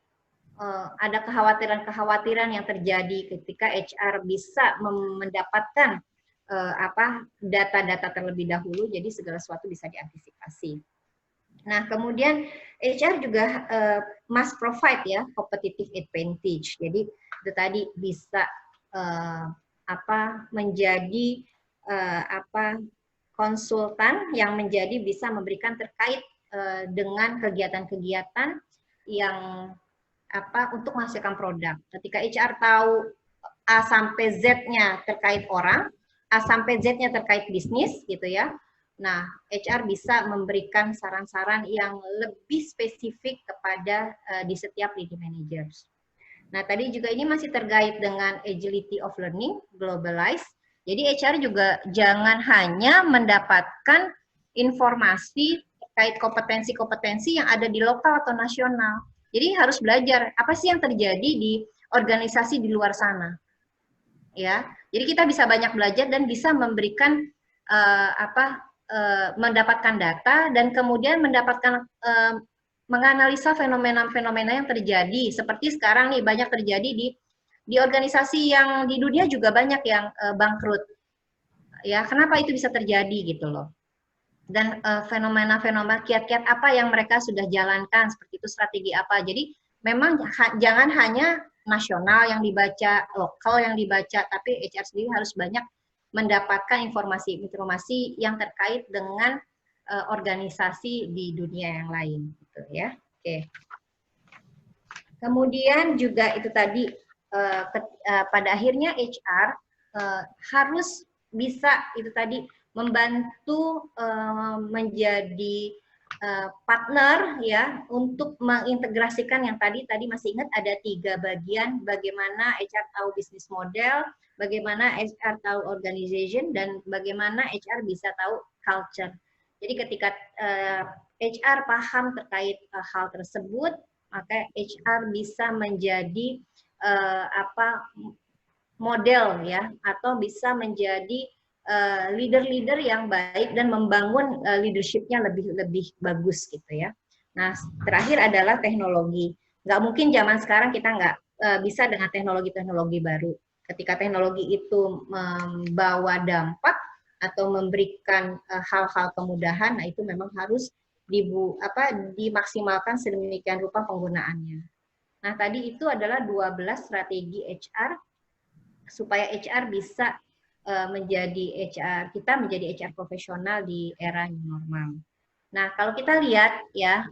ada kekhawatiran-kekhawatiran yang terjadi ketika HR bisa mendapatkan data-data terlebih dahulu, jadi segala sesuatu bisa diantisipasi. Nah, kemudian HR juga must provide ya competitive advantage. Jadi itu tadi bisa menjadi konsultan yang menjadi bisa memberikan terkait dengan kegiatan-kegiatan yang untuk menghasilkan produk. Ketika HR tahu A sampai Z-nya terkait orang, A sampai Z-nya terkait bisnis gitu ya. Nah, HR bisa memberikan saran-saran yang lebih spesifik kepada di setiap lead managers. Nah, tadi juga ini masih terkait dengan agility of learning, globalize. Jadi HR juga jangan hanya mendapatkan informasi terkait kompetensi-kompetensi yang ada di lokal atau nasional. Jadi harus belajar apa sih yang terjadi di organisasi di luar sana. Ya. Jadi kita bisa banyak belajar dan bisa memberikan mendapatkan data dan kemudian mendapatkan menganalisa fenomena-fenomena yang terjadi. Seperti sekarang nih banyak terjadi di organisasi yang di dunia juga banyak yang bangkrut. Ya, kenapa itu bisa terjadi gitu loh. Dan fenomena-fenomena kiat-kiat apa yang mereka sudah jalankan, seperti itu strategi apa. Jadi memang jangan hanya nasional yang dibaca, lokal yang dibaca, tapi HR sendiri harus banyak mendapatkan informasi-informasi yang terkait dengan organisasi di dunia yang lain, gitu ya. Oke. Kemudian juga itu tadi pada akhirnya HR harus bisa itu tadi membantu menjadi partner ya untuk mengintegrasikan yang tadi masih ingat ada 3 bagian, bagaimana HR tahu bisnis model, bagaimana HR tahu organization, dan bagaimana HR bisa tahu culture. Jadi ketika HR paham terkait hal tersebut, maka HR bisa menjadi model ya, atau bisa menjadi leader-leader yang baik dan membangun leadership-nya lebih bagus gitu ya. Nah, terakhir adalah teknologi. Nggak mungkin zaman sekarang kita nggak bisa dengan teknologi-teknologi baru. Ketika teknologi itu membawa dampak atau memberikan hal-hal kemudahan, nah itu memang harus dimaksimalkan sedemikian rupa penggunaannya. Nah, tadi itu adalah 12 strategi HR supaya HR bisa menjadi HR profesional di era new normal. Nah, kalau kita lihat ya,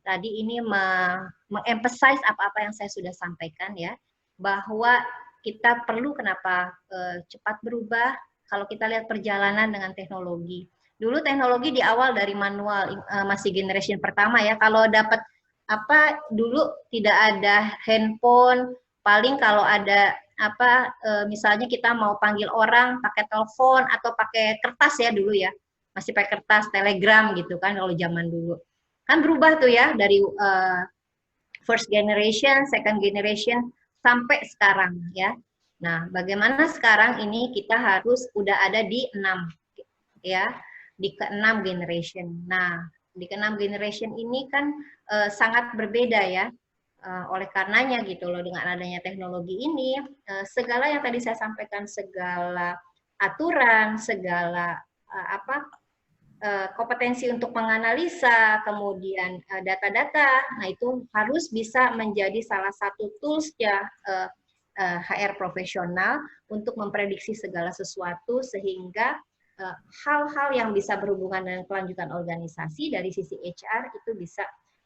tadi ini mengemphasize apa-apa yang saya sudah sampaikan ya, bahwa kita perlu kenapa cepat berubah kalau kita lihat perjalanan dengan teknologi. Dulu teknologi di awal dari manual, masih generation pertama ya, kalau dapat dulu tidak ada handphone, paling kalau ada misalnya kita mau panggil orang pakai telepon atau pakai kertas ya dulu ya, masih pakai kertas, telegram gitu kan kalau zaman dulu. Kan berubah tuh ya dari first generation, second generation sampai sekarang ya. Nah, bagaimana sekarang ini kita harus udah ada di 6 ya, di ke-6 generation. Nah, di ke-6 generation ini kan sangat berbeda ya. Oleh karenanya gitu loh, dengan adanya teknologi ini, segala yang tadi saya sampaikan, segala aturan, segala kompetensi untuk menganalisa, kemudian data-data, nah itu harus bisa menjadi salah satu tools ya HR profesional untuk memprediksi segala sesuatu sehingga hal-hal yang bisa berhubungan dengan kelanjutan organisasi dari sisi HR itu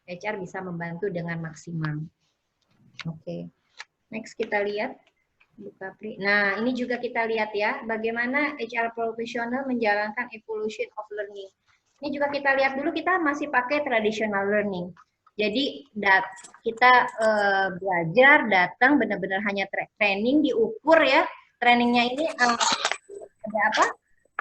HR bisa membantu dengan maksimal. Oke, next kita lihat. Bu Kapri. Nah, ini juga kita lihat ya, bagaimana HR profesional menjalankan evolution of learning. Ini juga kita lihat dulu, kita masih pakai traditional learning. Jadi kita belajar, datang benar-benar hanya training, diukur ya. Trainingnya ini ada apa?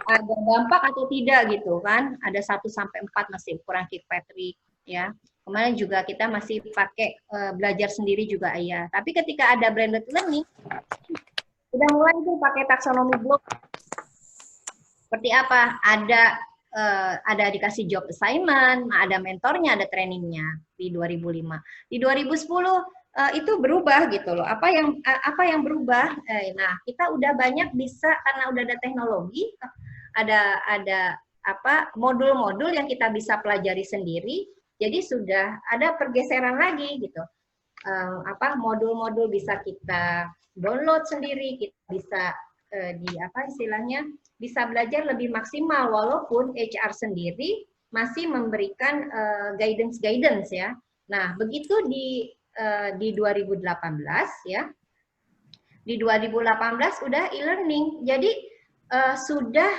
Ada dampak atau tidak gitu kan? Ada 1 sampai 4 masih ukuran Kirkpatrick ya. Kemarin juga kita masih pakai belajar sendiri juga iya. Tapi ketika ada blended learning, udah mulai tuh pakai taksonomi blok. Seperti apa? Ada dikasih job assignment, ada mentornya, ada trainingnya di 2005. Di 2010 itu berubah gitu loh. Apa yang berubah? Nah, kita udah banyak bisa karena udah ada teknologi, ada apa modul-modul yang kita bisa pelajari sendiri. Jadi sudah ada pergeseran lagi gitu. Modul-modul bisa kita download sendiri, kita bisa di apa istilahnya bisa belajar lebih maksimal walaupun HR sendiri masih memberikan guidance ya. Nah, begitu di 2018 ya. Di 2018 udah e-learning. Jadi sudah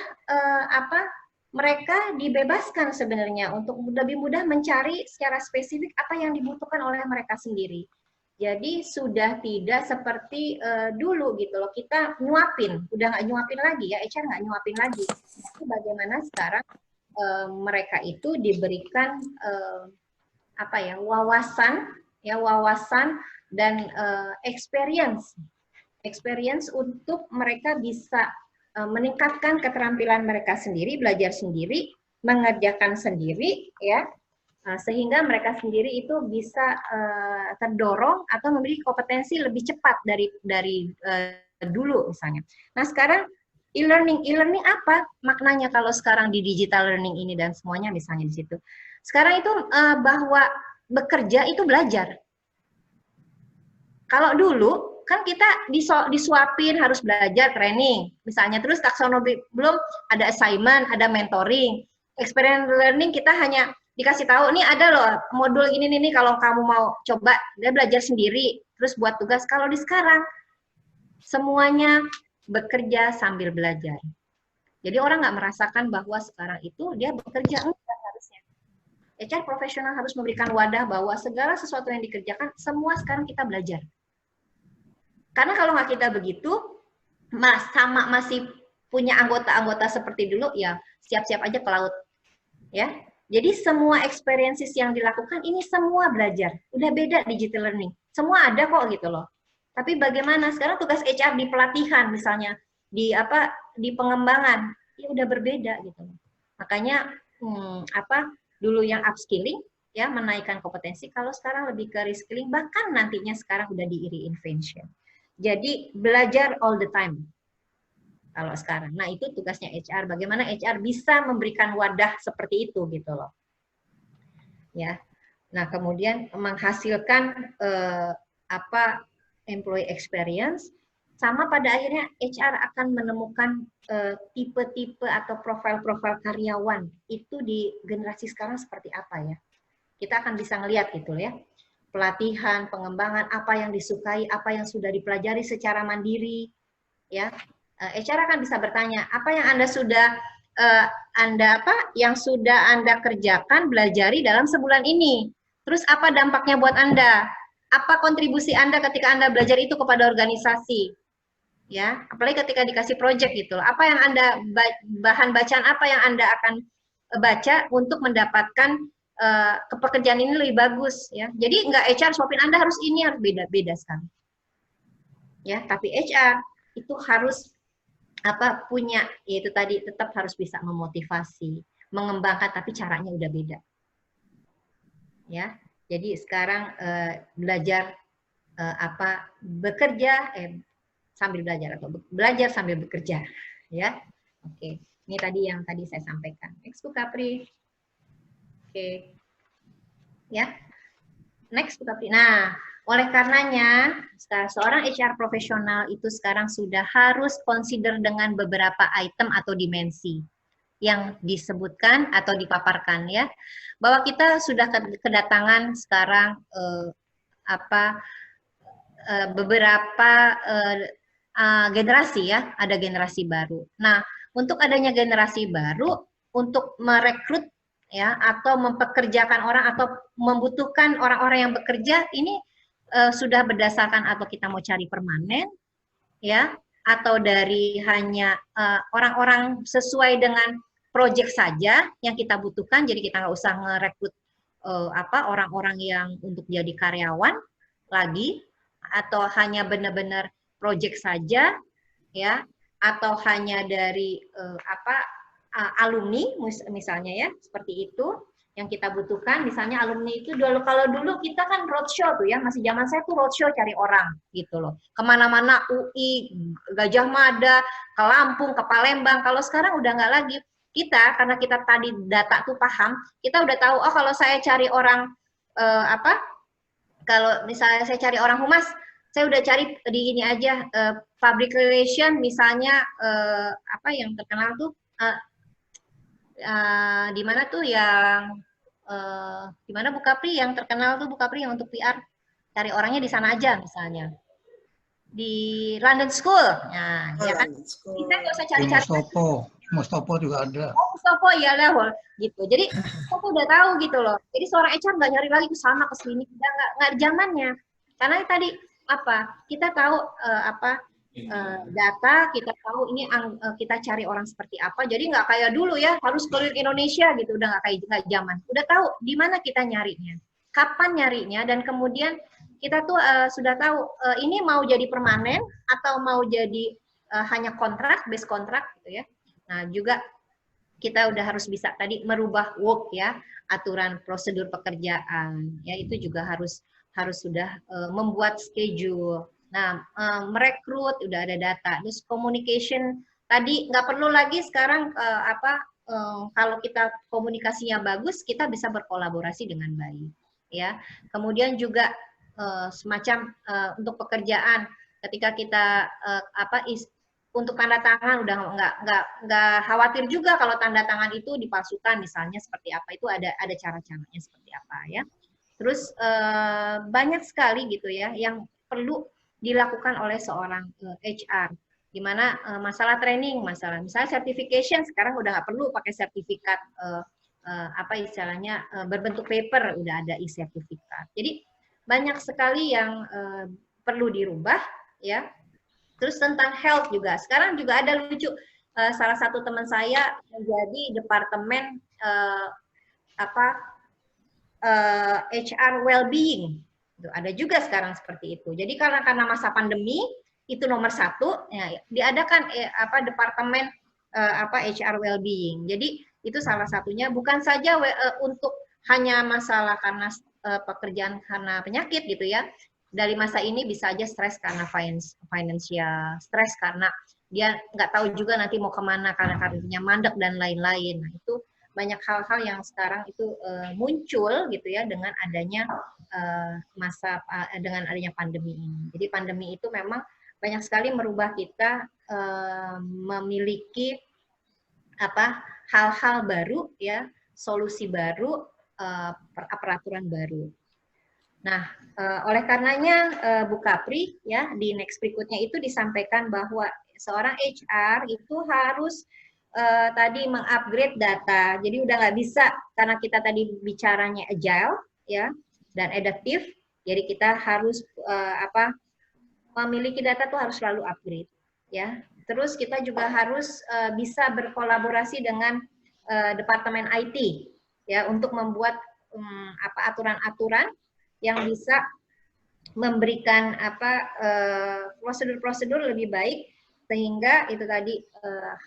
mereka dibebaskan sebenarnya untuk lebih mudah mencari secara spesifik apa yang dibutuhkan oleh mereka sendiri. Jadi sudah tidak seperti dulu gitu loh, kita nyuapin, udah nggak nyuapin lagi ya, HR nggak nyuapin lagi. Tapi bagaimana sekarang mereka itu diberikan wawasan dan experience untuk mereka bisa meningkatkan keterampilan mereka sendiri, belajar sendiri, mengerjakan sendiri ya. Sehingga mereka sendiri itu bisa terdorong atau memiliki kompetensi lebih cepat dari dulu misalnya. Nah sekarang e-learning apa maknanya kalau sekarang di digital learning ini dan semuanya misalnya di situ. Sekarang itu bahwa bekerja itu belajar. Kalau dulu kan kita disuapin harus belajar training misalnya, terus taksonomi belum ada assignment, ada mentoring, experience learning kita hanya dikasih tahu nih ada loh modul ini nih kalau kamu mau coba dia belajar sendiri terus buat tugas. Kalau di sekarang semuanya bekerja sambil belajar, jadi orang nggak merasakan bahwa sekarang itu dia bekerja, enggak harusnya. HR profesional harus memberikan wadah bahwa segala sesuatu yang dikerjakan semua sekarang kita belajar. Karena kalau nggak kita begitu, masih punya anggota-anggota seperti dulu ya siap-siap aja ke laut ya. Jadi semua experiences yang dilakukan ini semua belajar. Udah beda digital learning. Semua ada kok gitu loh. Tapi bagaimana sekarang tugas HR di pelatihan misalnya, di pengembangan, ya udah berbeda gitu loh. Makanya dulu yang upskilling ya menaikkan kompetensi, kalau sekarang lebih ke reskilling, bahkan nantinya sekarang udah di reinvention. Jadi belajar all the time. Kalau sekarang. Nah, itu tugasnya HR. Bagaimana HR bisa memberikan wadah seperti itu gitu loh. Ya. Nah, kemudian menghasilkan employee experience, sama pada akhirnya HR akan menemukan tipe-tipe atau profil-profil karyawan itu di generasi sekarang seperti apa ya. Kita akan bisa ngelihat gitu ya. Pelatihan, pengembangan, apa yang disukai, apa yang sudah dipelajari secara mandiri ya. HR akan bisa bertanya, apa yang Anda sudah kerjakan, belajari dalam sebulan ini? Terus apa dampaknya buat Anda? Apa kontribusi Anda ketika Anda belajar itu kepada organisasi? Ya, apalagi ketika dikasih project gitu. Apa yang Anda bahan bacaan apa yang Anda akan baca untuk mendapatkan pekerjaan ini lebih bagus ya. Jadi nggak HR suapin Anda harus ini, harus beda-beda sekali. Ya, tapi HR itu harus punya, yaitu tadi tetap harus bisa memotivasi, mengembangkan, tapi caranya udah beda. Ya, jadi sekarang belajar bekerja sambil belajar atau belajar sambil bekerja, ya. Oke, ini tadi yang tadi saya sampaikan. Next, Bu Kapri. Oke, ya. Next, Bu Kapri. Nah, oleh karenanya, seorang HR profesional itu sekarang sudah harus consider dengan beberapa item atau dimensi yang disebutkan atau dipaparkan ya, bahwa kita sudah kedatangan sekarang beberapa generasi ya, ada generasi baru. Nah, untuk adanya generasi baru, untuk merekrut ya atau mempekerjakan orang atau membutuhkan orang-orang yang bekerja ini sudah berdasarkan atau kita mau cari permanen ya atau dari hanya orang-orang sesuai dengan proyek saja yang kita butuhkan, jadi kita nggak usah ngerekrut orang-orang yang untuk jadi karyawan lagi, atau hanya benar-benar proyek saja ya, atau hanya dari alumni misalnya ya, seperti itu yang kita butuhkan. Misalnya alumni itu dulu, kalau dulu kita kan roadshow tuh ya, masih zaman saya tuh roadshow cari orang gitu loh, kemana-mana, UI, Gajah Mada, ke Lampung, ke Palembang. Kalau sekarang udah nggak lagi. Kita karena kita tadi data tuh paham, kita udah tahu, oh kalau saya cari orang kalau misalnya saya cari orang humas, saya udah cari di ini aja, public relation misalnya, yang terkenal tuh di mana tuh yang di mana Bu Kapri yang terkenal tuh, Bu Kapri yang untuk PR, cari orangnya di sana aja misalnya di London School. Nah, ya kan kita nggak usah cari-cari. Mustopo juga ada. Oh, Mustopo ya lah, gitu. Jadi kita udah tahu gitu loh. Jadi seorang HR nggak nyari lagi ke sana ke sini, udah nggak zamannya. Karena tadi kita tahu data, kita tahu ini kita cari orang seperti apa. Jadi nggak kayak dulu ya, harus keliling Indonesia gitu, udah nggak kayak zaman. Udah tahu di mana kita nyarinya, kapan nyarinya, dan kemudian kita tuh sudah tahu ini mau jadi permanen atau mau jadi hanya kontrak, base kontrak gitu ya. Nah juga kita udah harus bisa tadi merubah work ya, aturan prosedur pekerjaan ya, itu juga harus sudah membuat schedule. Nah, merekrut udah ada data. Terus communication tadi nggak perlu lagi sekarang kalau kita komunikasinya bagus, kita bisa berkolaborasi dengan baik ya. Kemudian juga semacam untuk pekerjaan, ketika kita untuk tanda tangan udah nggak khawatir juga kalau tanda tangan itu dipalsukan misalnya, seperti apa, itu ada cara-caranya seperti apa ya. Terus banyak sekali gitu ya yang perlu dilakukan oleh seorang HR, dimana masalah training, masalah misalnya certification, sekarang udah nggak perlu pakai sertifikat istilahnya berbentuk paper, udah ada e-sertifikat. Jadi banyak sekali yang perlu dirubah ya. Terus tentang health juga, sekarang juga ada lucu, salah satu teman saya menjadi departemen HR well-being. Ada juga sekarang seperti itu. Jadi karena masa pandemi itu nomor satu, ya, diadakan departemen HR well-being. Jadi itu salah satunya, bukan saja untuk hanya masalah karena pekerjaan karena penyakit gitu ya. Dari masa ini bisa aja stres karena financial, stres karena dia nggak tahu juga nanti mau kemana karena karirnya mandek dan lain-lain. Nah, itu banyak hal-hal yang sekarang itu muncul gitu ya dengan adanya dengan adanya pandemi ini. Jadi pandemi itu memang banyak sekali merubah kita memiliki hal-hal baru ya, solusi baru, peraturan baru. Nah, oleh karenanya Bu Kapri ya, di next berikutnya itu disampaikan bahwa seorang HR itu harus tadi mengupgrade data. Jadi udah nggak bisa, karena kita tadi bicaranya agile ya dan adaptif. Jadi kita harus memiliki data tuh harus selalu upgrade ya. Terus kita juga harus bisa berkolaborasi dengan departemen IT ya untuk membuat aturan-aturan yang bisa memberikan prosedur-prosedur lebih baik, sehingga itu tadi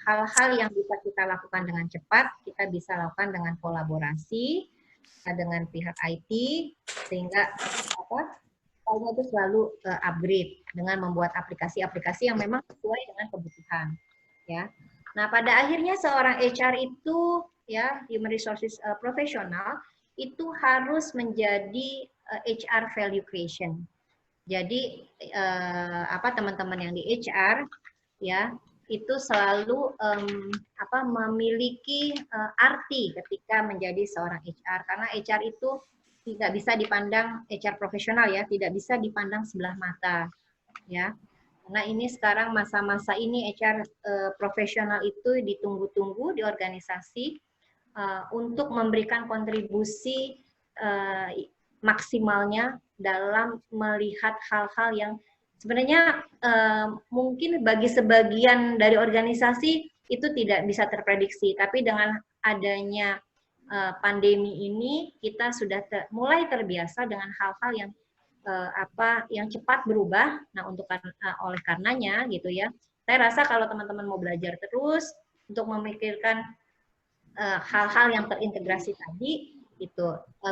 hal-hal yang bisa kita lakukan dengan cepat, kita bisa lakukan dengan kolaborasi dengan pihak IT, sehingga itu selalu upgrade dengan membuat aplikasi-aplikasi yang memang sesuai dengan kebutuhan ya. Nah, pada akhirnya seorang HR itu ya, human resources profesional itu harus menjadi HR value creation. Jadi teman-teman yang di HR ya itu selalu memiliki arti ketika menjadi seorang HR, karena HR itu tidak bisa dipandang HR profesional ya, tidak bisa dipandang sebelah mata ya. Karena ini sekarang masa-masa ini HR profesional itu ditunggu-tunggu di organisasi untuk memberikan kontribusi maksimalnya dalam melihat hal-hal yang sebenarnya mungkin bagi sebagian dari organisasi itu tidak bisa terprediksi, tapi dengan adanya pandemi ini kita sudah mulai terbiasa dengan hal-hal yang yang cepat berubah. Nah, oleh karenanya gitu ya, saya rasa kalau teman-teman mau belajar terus untuk memikirkan hal-hal yang terintegrasi tadi itu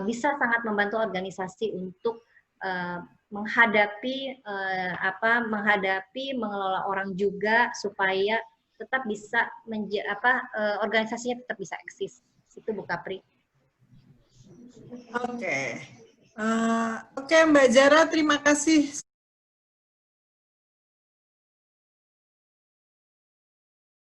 bisa sangat membantu organisasi untuk menghadapi mengelola orang juga supaya tetap bisa organisasinya tetap bisa eksis. Itu Bu Kapri. Oke, Mbak Zara, terima kasih